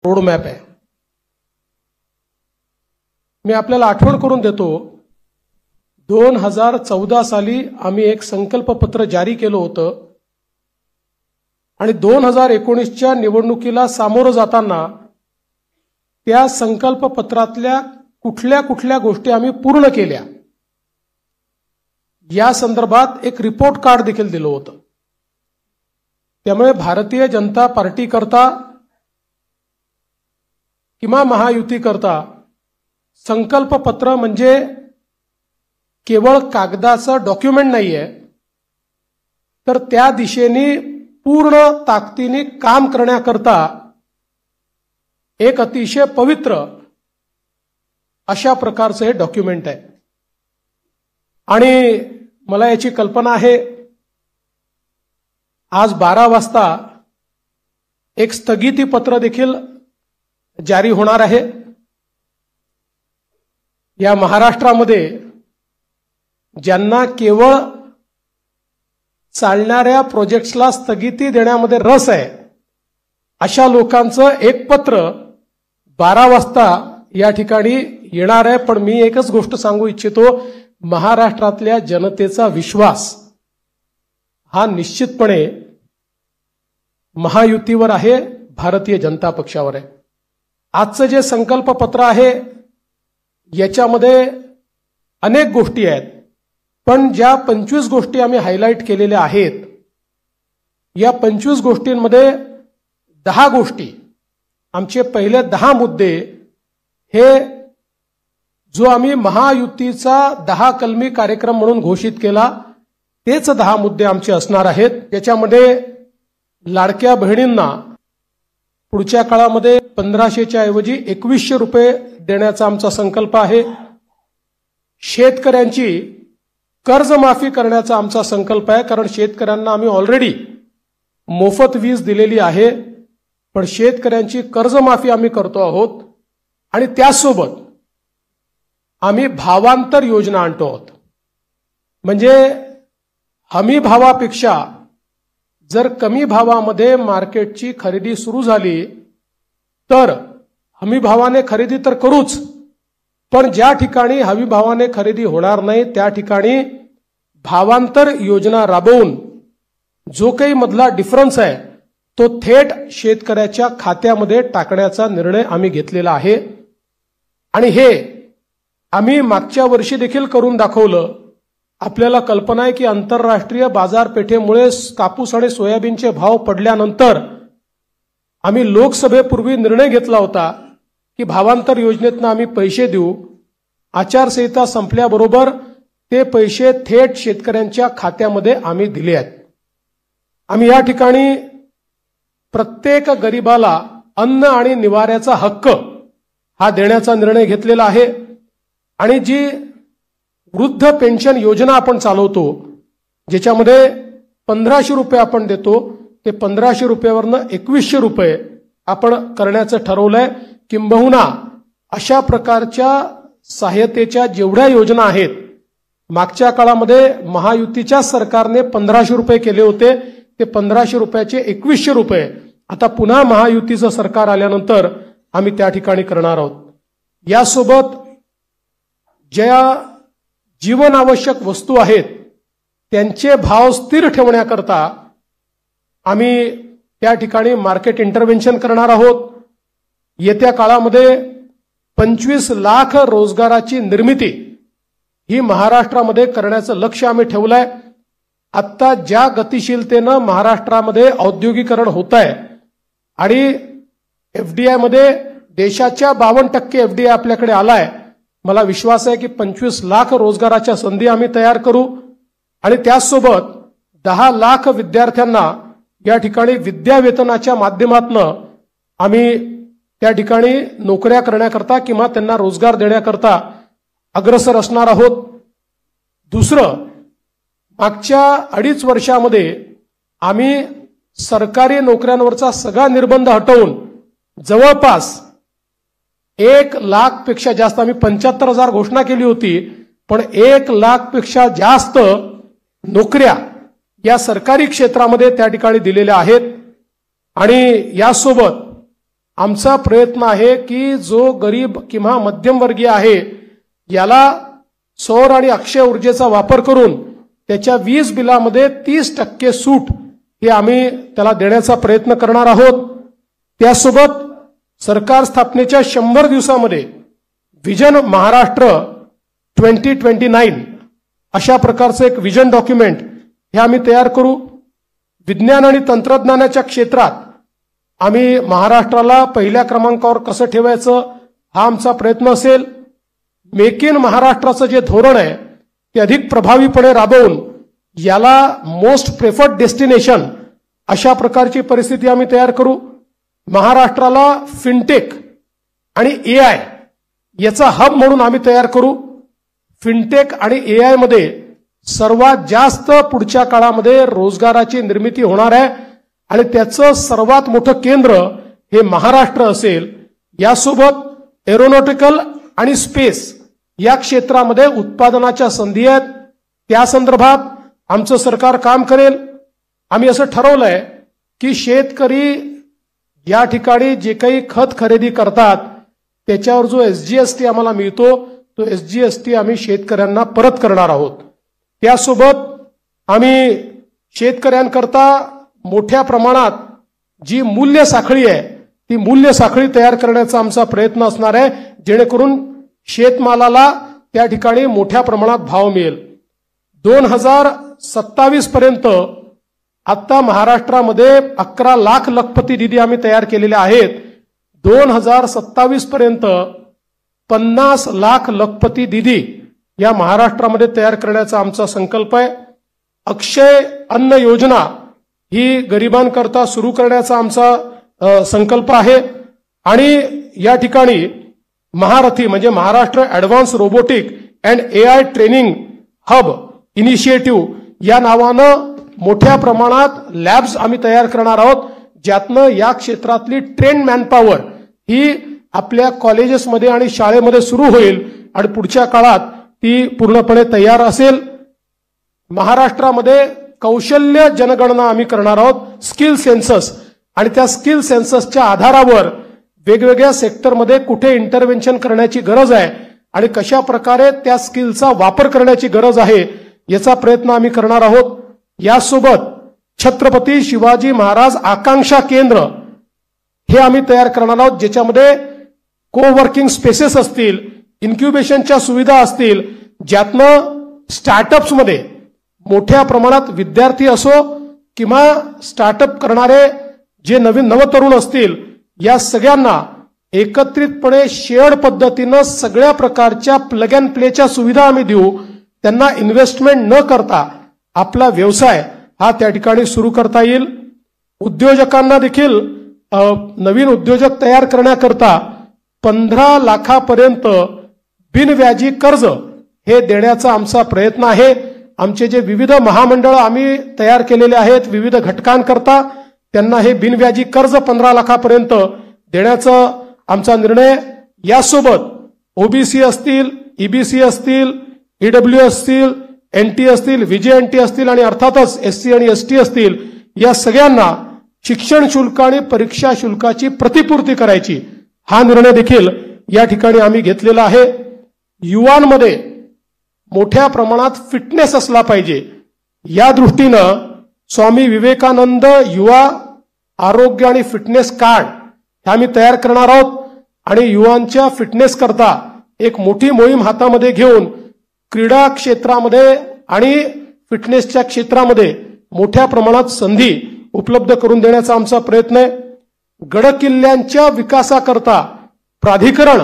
Roadmap आहे। मी आपल्याला आठवण करून देतो, 2014 साली आम्ही एक संकल्पपत्र जारी केलं होतं आणि 2019च्या निवडणुकीला सामोरं जाताना त्या संकल्पपत्रातल्या कुठल्या कुठल्या गोष्टी आम्ही पूर्ण केल्या या संदर्भात एक रिपोर्ट कार्ड देखील दिलं होतं। त्यामुळे भारतीय जनता पार्टी करता किंवा महायुती करता संकल्पपत्र म्हणजे केवळ कागदाचं डॉक्युमेंट नाहीये, तर त्या दिशेने पूर्ण ताकदीने काम करण्याकरता एक अतिशय पवित्र अशा प्रकारचं हे डॉक्युमेंट आहे। आणि मला याची कल्पना आहे, आज 12 वाजता एक स्थगिती पत्र देखील जारी होणार आहे। या महाराष्ट्रामध्ये ज्यांना केवळ चालणाऱ्या प्रोजेक्ट्सला स्थगिती देण्यामध्ये रस आहे अशा लोकांचं एक पत्र 12 वाजता या ठिकाणी येणार आहे। पण मी एकच गोष्ट सांगू इच्छितो, महाराष्ट्रातल्या जनतेचा विश्वास हा निश्चितपणे महायुतीवर आहे, भारतीय जनता पक्षावर आहे। आजचं जे संकल्पपत्र आहे याच्यामध्ये अनेक गोष्टी आहेत, पण ज्या 25 गोष्टी आम्ही हायलाइट केलेल्या आहेत या 25 गोष्टींमध्ये 10 गोष्टी, आमचे पहिले 10 मुद्दे हे जो आम्ही महायुतीचा 10 कलमी कार्यक्रम म्हणून घोषित केला तेच 10 मुद्दे आमचे असणार आहेत। त्याच्यामध्ये लाडक्या बहिणींना पुढच्या काळामध्ये 1500च्या ऐवजी 2100 रुपये देण्याचा आमचा संकल्प आहे। शेतकऱ्यांची कर्जमाफी करण्याचा आमचा संकल्प आहे, कारण शेतकऱ्यांना आम्ही ऑलरेडी मोफत वीज दिलेली आहे, पण शेतकऱ्यांची कर्जमाफी आम्ही करतो आहोत। आणि त्यासोबत आम्ही भावांतर योजना आणतो आहोत, म्हणजे हमी भावापेक्षा जर कमी भावामध्ये मार्केटची खरेदी सुरू झाली तर हमी भावाने खरेदी तर करूच, पण ज्या ठिकाणी हमी भावाने खरेदी होणार नाही त्या ठिकाणी भावांतर योजना राबवून जो काही मधला डिफरन्स आहे तो थेट शेतकऱ्याच्या खात्यामध्ये टाकण्याचा निर्णय आम्ही घेतलेला आहे। आणि हे आम्ही मागच्या वर्षी देखील करून दाखवलं। आपल्याला कल्पना आहे की आंतरराष्ट्रीय बाजारपेठेमुळे कापूस आणि सोयाबीनचे भाव पडल्यानंतर आम्ही लोकसभेपूर्वी निर्णय घेतला होता की भावांतर योजनेतनं आम्ही पैसे देऊ। आचारसंहिता संपल्याबरोबर ते पैसे थेट शेतकऱ्यांच्या खात्यामध्ये आम्ही दिले आहेत। आम्ही या ठिकाणी प्रत्येक गरिबाला अन्न आणि निवाऱ्याचा हक्क हा देण्याचा निर्णय घेतलेला आहे। आणि जी वृद्ध पेन्शन योजना आपण चालवतो ज्याच्यामध्ये 1500 रुपये आपण देतो, ते 1500 रुपयावरनं 2100 रुपये आपण करण्याचं ठरवलंय। किंबहुना अशा प्रकारच्या सहाय्यतेच्या जेवढ्या योजना आहेत, मागच्या काळामध्ये महायुतीच्या सरकारने 1500 रुपये केले होते, ते 1500 रुपयाचे 2100 रुपये आता पुन्हा महायुतीचं सरकार आल्यानंतर आम्ही त्या ठिकाणी करणार आहोत। यासोबत ज्या जीवनावश्यक वस्तू आहेत त्यांचे भाव स्थिर ठेवण्याकरता आम्ही त्या ठिकाणी मार्केट इंटरव्हेन्शन करणार आहोत। येत्या काळामध्ये 25 लाख रोजगाराची निर्मिती ही महाराष्ट्रामध्ये करण्याचं लक्ष्य आम्ही ठेवलंय। आता ज्या गतिशीलतेनं महाराष्ट्रामध्ये औद्योगिकरण होत आहे आणि एफडीआय मध्ये देशाच्या 52% एफडीआय आपल्याकडे आलाय, मला विश्वास आहे की 25 लाख रोजगाराच्या संधी आम्ही तयार करू। आणि त्याचसोबत 10 लाख विद्यार्थ्यांना या ठिकाणी विद्यावेतनाच्या माध्यमातून आम्ही त्या ठिकाणी नोकऱ्या करण्याकरता किंवा त्यांना रोजगार देण्याकरता अग्रसर असणार आहोत। दुसरं, मागच्या 2.5 वर्षामध्ये आम्ही सरकारी नोकऱ्यांवरचा सगळा निर्बंध हटवून जवळपास 1 लाखपेक्षा जास्त, आम्ही 75,000 घोषणा केली होती, पण 1 लाखपेक्षा जास्त नोकऱ्या या सरकारी क्षेत्रामध्ये त्या ठिकाणी दिलेल्या आहेत। आणि यासोबत आमचा प्रयत्न आहे की जो गरीब किंवा मध्यमवर्गीय आहे याला सौर आणि अक्षय ऊर्जेचा वापर करून त्याच्या वीज बिलामध्ये 30% सूट हे आम्ही त्याला देण्याचा प्रयत्न करणार आहोत। त्यासोबत सरकार स्थापनेच्या 100 दिवसामध्ये विजन महाराष्ट्र 2029 अशा प्रकारचं एक विजन डॉक्युमेंट हे आम्ही तयार करू। विज्ञान आणि तंत्रज्ञानाच्या क्षेत्रात आम्ही महाराष्ट्राला पहिल्या क्रमांकावर कसं ठेवायचं हा आमचा प्रयत्न असेल। मेक इन महाराष्ट्राचं जे धोरण आहे ते अधिक प्रभावीपणे राबवून याला मोस्ट प्रेफर्ड डेस्टिनेशन अशा प्रकारची परिस्थिती आम्ही तयार करू। महाराष्ट्राला फिनटेक आणि एआय याचा हब म्हणून आम्ही तयार करू। फिनटेक आणि एआय मध्ये सर्वात जास्त पुढच्या काळामध्ये रोजगाराची निर्मिती होणार आहे आणि त्याचं सर्वात मोठं केंद्र हे महाराष्ट्र असेल। यासोबत एरोनॉटिकल आणि स्पेस या क्षेत्रामध्ये उत्पादनाच्या संधी आहेत, त्या संदर्भात आमचं सरकार काम करेल। आम्ही असं ठरवलंय की शेतकरी या ठिकाणी जे काही खत खरेदी करतात त्याच्यावर जो एसजीएसटी आम्हाला मिळतो तो एसजीएसटी आम्ही शेतकऱ्यांना परत करणार आहोत। त्यासोबत आम्ही शेतकऱ्यांकरता मोठ्या प्रमाणात जी मूल्य साखळी आहे ती मूल्य साखळी तयार करण्याचा आमचा प्रयत्न असणार आहे, जेणेकरून शेतमालाला त्या ठिकाणी मोठ्या प्रमाणात भाव मिळेल। 2027 पर्यंत आता महाराष्ट्रामध्ये 11 लाख लखपती निधी आम्ही तयार केलेले आहेत। 2027 पर्यंत 50 लाख लखपती निधी या महाराष्ट्रामध्ये तयार करण्याचा आमचा संकल्प आहे। अक्षय अन्न योजना ही गरिबांकरता सुरू करण्याचा आमचा संकल्प आहे आणि या ठिकाणी महारथी म्हणजे Maharashtra advance robotic and AI training hub initiative या नावानं मोठ्या प्रमाणात लॅब्स आम्ही तयार करणार आहोत, ज्यातनं या क्षेत्रातली ट्रेन मॅनपॉवर ही आपल्या कॉलेजेसमध्ये आणि शाळेमध्ये सुरू होईल आणि पुढच्या काळात ती पूर्णपणे तयार असेल। महाराष्ट्रामध्ये कौशल्य जनगणना आम्ही करणार आहोत, स्किल सेन्सस, आणि त्या स्किल सेन्ससच्या आधारावर वेगवेगळ्या सेक्टरमध्ये कुठे इंटरव्हेन्शन करण्याची गरज आहे आणि कशा प्रकारे त्या स्किलचा वापर करण्याची गरज आहे याचा प्रयत्न आम्ही करणार आहोत। यासोबत छत्रपती शिवाजी महाराज आकांक्षा केंद्र हे आम्ही तयार करणार आहोत, ज्याच्यामध्ये कोवर्किंग स्पेसेस असतील, इन्क्युबेशनच्या सुविधा असतील, ज्यातनं स्टार्टअप्समध्ये मोठ्या प्रमाणात विद्यार्थी असो किंवा स्टार्टअप करणारे जे नवीन नवतरुण असतील या सगळ्यांना एकत्रितपणे शेअर्ड पद्धतीनं सगळ्या प्रकारच्या प्लग अँड प्लेच्या सुविधा आम्ही देऊ। त्यांना इन्व्हेस्टमेंट न करता आपला व्यवसाय हा त्या ठिकाणी सुरू करता येईल। उद्योजकांना देखील नवीन उद्योजक तयार करण्याकरता 15 लाखापर्यंत बिनव्याजी कर्ज हे देण्याचा आमचा प्रयत्न आहे। आमचे जे विविध महामंडळ आम्ही तयार केलेले आहेत विविध घटकांकरता त्यांना हे बिनव्याजी कर्ज 15 लाखापर्यंत देण्याचा आमचा निर्णय। यासोबत ओबीसी असतील, ईबीसी असतील, ईडब्ल्यू असतील, एनटी असतील, व्हीजेएनटी असतील आणि अर्थातच एससी आणि एसटी असतील या सगळ्यांना शिक्षण शुल्क आणि परीक्षा शुल्काची प्रतिपूर्ती करायची हा निर्णय देखील या ठिकाणी आम्ही घेतलेला आहे। युवांमध्ये मोठ्या प्रमाणात फिटनेस असला पाहिजे या दृष्टीनं स्वामी विवेकानंद युवा आरोग्य आणि फिटनेस कार्ड हे आम्ही तयार करणार आहोत आणि युवांच्या फिटनेस करता एक मोठी मोहीम हातामध्ये घेऊन क्रीडा क्षेत्रामध्ये आणि फिटनेसच्या क्षेत्रामध्ये मोठ्या प्रमाणात संधी उपलब्ध करून देण्याचा आमचा प्रयत्न आहे। गडकिल्ल्यांच्या विकासाकरता प्राधिकरण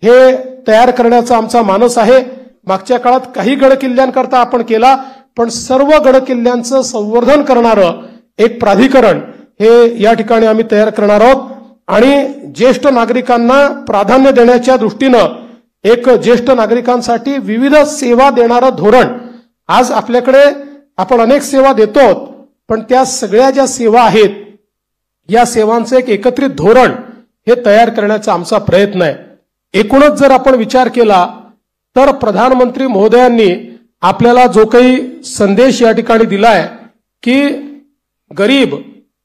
हे तयार करण्याचा आमचा मानस आहे। मागच्या काळात काही गडकिल्ल्यांकरता आपण केला, पण सर्व गडकिल्ल्यांचं संवर्धन करणारं एक प्राधिकरण हे या ठिकाणी आम्ही तयार करणार आहोत आणि ज्येष्ठ नागरिकांना प्राधान्य देण्याच्या दृष्टीनं एक ज्येष्ठ नागरिकांसाठी विविध सेवा देणारं धोरण। आज आपल्याकडे आपण अनेक सेवा देतो, पण त्या सगळ्या ज्या सेवा आहेत या सेवांचं एक एकत्रित धोरण हे तयार करण्याचा आमचा प्रयत्न आहे। एकूणच जर आपण विचार केला तर प्रधानमंत्री महोदयांनी आपल्याला जो काही संदेश या ठिकाणी दिलाय की गरीब,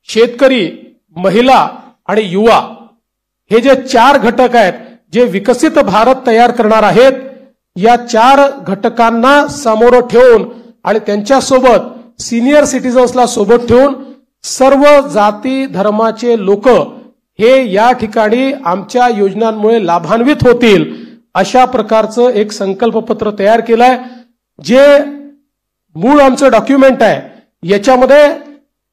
शेतकरी, महिला आणि युवा हे जे 4 घटक आहेत जे विकसित भारत तयार करणार आहेत, या 4 घटकांना समोर ठेवून आणि त्यांच्यासोबत सिनियर सिटीजन्सला सोबत ठेवून सर्व जाती धर्माचे लोक हे या ठिकाणी आमच्या योजनांमुळे लाभान्वित होतील अशा प्रकारचं एक संकल्पपत्र तयार केलंय, जे मूळ आमचं डॉक्युमेंट आहे. याच्यामध्ये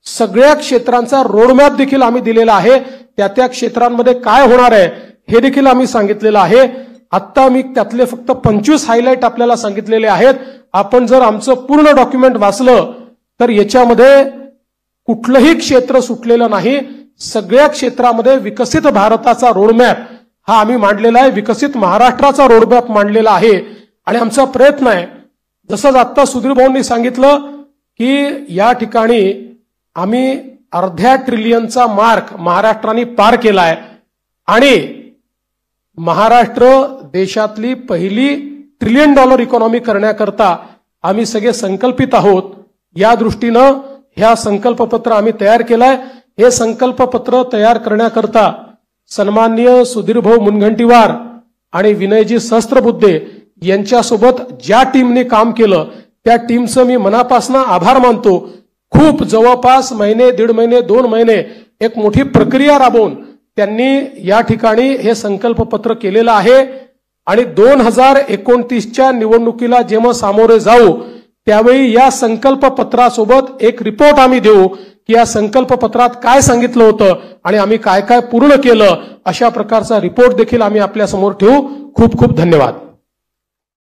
सगळ्या क्षेत्रांचा रोडमॅप देखील आम्ही दिलेला आहे. त्या क्षेत्रांमध्ये काय होणार आहे हे देखील आम्ही सांगितलेलं आहे. आता मी त्यातले फक्त 25 हायलाइट आपल्याला सांगितलेले आहेत. आपण जर आमचं पूर्ण डॉक्युमेंट वाचलं तर याच्यामध्ये कुठलंही क्षेत्र सुटलेलं नाही. सगळ्या क्षेत्रामध्ये विकसित भारताचा रोडमॅप हा आम्ही मांडलेला आहे, विकसित महाराष्ट्राचा रोडमॅप मांडलेला आहे. आणि आमचा प्रयत्न आहे, जसं आता सुधीर भाऊंनी सांगितलं की या ठिकाणी आम्ही अर्ध्या ट्रिलियनचा मार्क महाराष्ट्राने पार केलाय आणि महाराष्ट्र देशातली पहिली $1 ट्रिलियन इकॉनॉमी करण्याकरता आम्ही सगळे संकल्पित आहोत. या दृष्टीनं ह्या संकल्पपत्र आम्ही तयार केलाय. हे संकल्पपत्र तयार करण्याकरता सन्माननीय सुधीरभाऊ मुनगंटीवार आणि विनयजी सहस्त्रबुद्धे यांच्यासोबत ज्या टीमने काम केलं त्या टीमचं मी मनापासून आभार मानतो. खूप जवळपास महिने, 1.5 महिने, 2 महिने एक मोठी प्रक्रिया राबवून त्यांनी या ठिकाणी हे संकल्पपत्र केलेलं आहे. आणि 2029च्या निवडणुकीला जेव्हा सामोरे जाऊ त्यावेळी या संकल्पपत्रासोबत एक रिपोर्ट आम्ही देऊ की या संकल्पपत्रात काय सांगितलं होतं आणि आम्ही काय काय पूर्ण केलं, अशा प्रकारचा रिपोर्ट देखील आम्ही आपल्या समोर ठेवू. खूप खूप धन्यवाद.